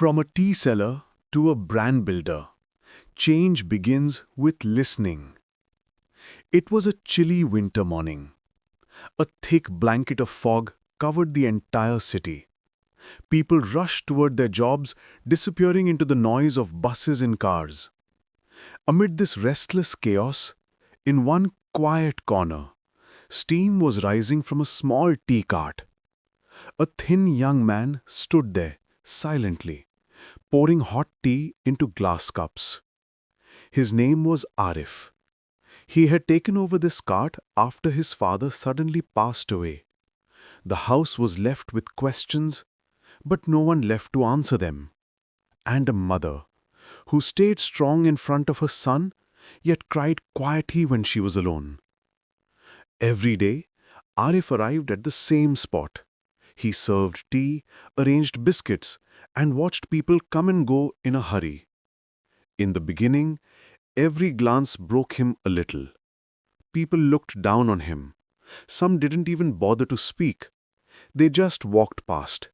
From a tea seller to a brand builder, change begins with listening. It was a chilly winter morning. A thick blanket of fog covered the entire city. People rushed toward their jobs, disappearing into the noise of buses and cars. Amid this restless chaos, in one quiet corner, steam was rising from a small tea cart. A thin young man stood there, silently, pouring hot tea into glass cups. His name was Arif. He had taken over this cart after his father suddenly passed away. The house was left with questions, but no one left to answer them. And a mother, who stayed strong in front of her son, yet cried quietly when she was alone. Every day, Arif arrived at the same spot. He served tea, arranged biscuits, and watched people come and go in a hurry. In the beginning, every glance broke him a little. People looked down on him. Some didn't even bother to speak. They just walked past.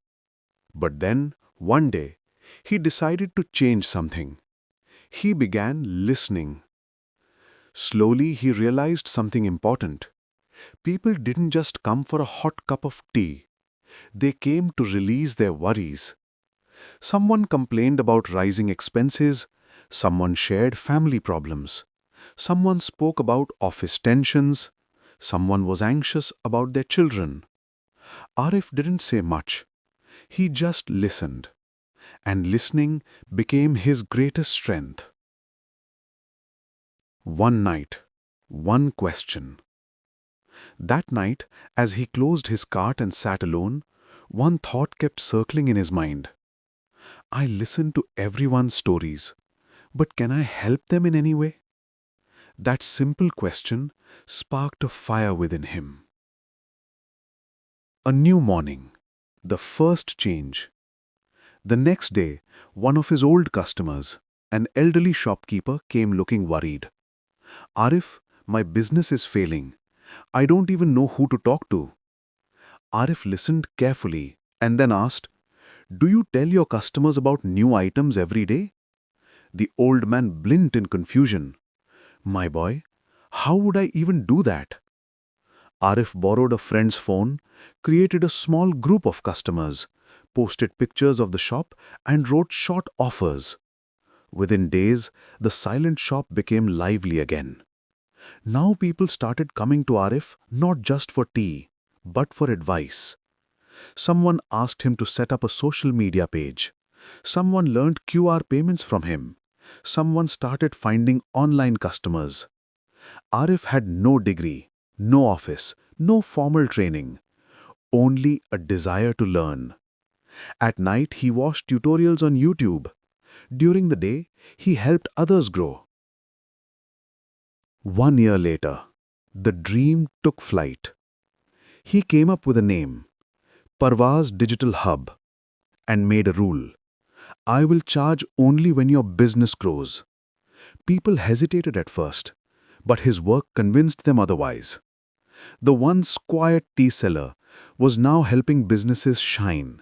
But then, one day, he decided to change something. He began listening. Slowly, he realized something important. People didn't just come for a hot cup of tea. They came to release their worries. Someone complained about rising expenses. Someone shared family problems. Someone spoke about office tensions. Someone was anxious about their children. Arif didn't say much. He just listened. And listening became his greatest strength. One night, one question. That night, as he closed his cart and sat alone, one thought kept circling in his mind. I listen to everyone's stories, but can I help them in any way? That simple question sparked a fire within him. A new morning. The first change. The next day, one of his old customers, an elderly shopkeeper, came looking worried. Arif, my business is failing. I don't even know who to talk to. Arif listened carefully and then asked, Do you tell your customers about new items every day? The old man blinked in confusion. My boy, how would I even do that? Arif borrowed a friend's phone, created a small group of customers, posted pictures of the shop, and wrote short offers. Within days, the silent shop became lively again. Now people started coming to Arif not just for tea, but for advice. Someone asked him to set up a social media page. Someone learned QR payments from him. Someone started finding online customers. Arif had no degree, no office, no formal training, only a desire to learn. At night, he watched tutorials on YouTube. During the day, he helped others grow. 1 year later, the dream took flight. He came up with a name, Parwaaz Digital Hub, and made a rule. I will charge only when your business grows. People hesitated at first, but his work convinced them otherwise. The once quiet tea seller was now helping businesses shine.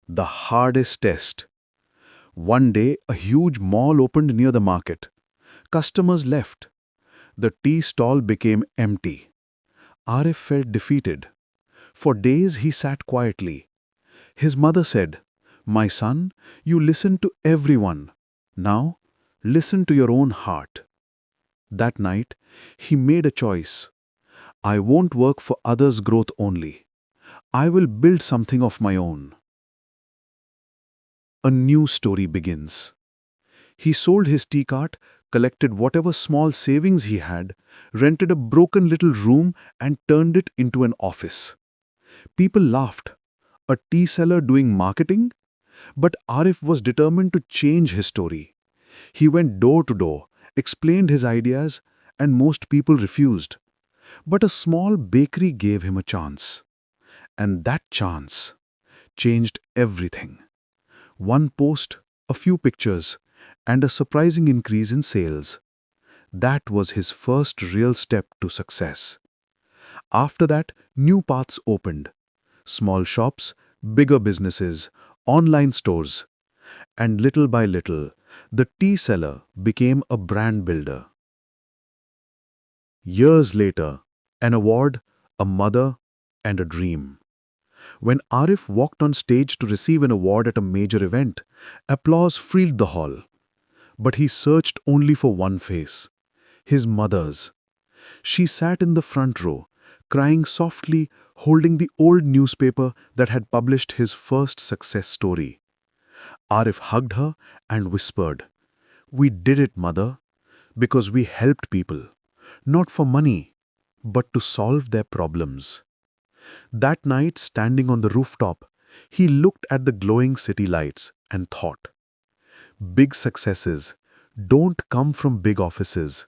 The hardest test. One day, a huge mall opened near the market. Customers left. The tea stall became empty. Arif felt defeated. For days he sat quietly. His mother said, My son, you listen to everyone. Now, listen to your own heart. That night, he made a choice. I won't work for others' growth only. I will build something of my own. A new story begins. He sold his tea cart, collected whatever small savings he had, rented a broken little room and turned it into an office. People laughed. A tea seller doing marketing? But Arif was determined to change his story. He went door to door, explained his ideas, and most people refused. But a small bakery gave him a chance. And that chance changed everything. One post, a few pictures, and a surprising increase in sales. That was his first real step to success. After that, new paths opened. Small shops, bigger businesses, online stores, and little by little, the tea seller became a brand builder. Years later, an award, a mother, and a dream. When Arif walked on stage to receive an award at a major event, applause filled the hall. But he searched only for one face, his mother's. She sat in the front row, crying softly, holding the old newspaper that had published his first success story. Arif hugged her and whispered, "We did it, mother, because we helped people, not for money, but to solve their problems." That night, standing on the rooftop, he looked at the glowing city lights and thought, big successes don't come from big offices.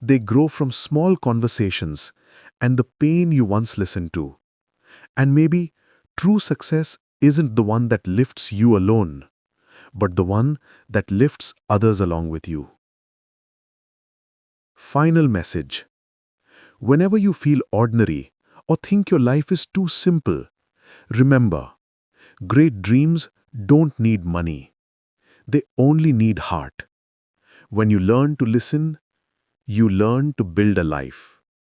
They grow from small conversations and the pain you once listened to. And maybe true success isn't the one that lifts you alone, but the one that lifts others along with you. Final message. Whenever you feel ordinary or think your life is too simple, remember, great dreams don't need money. They only need heart. When you learn to listen, you learn to build a life.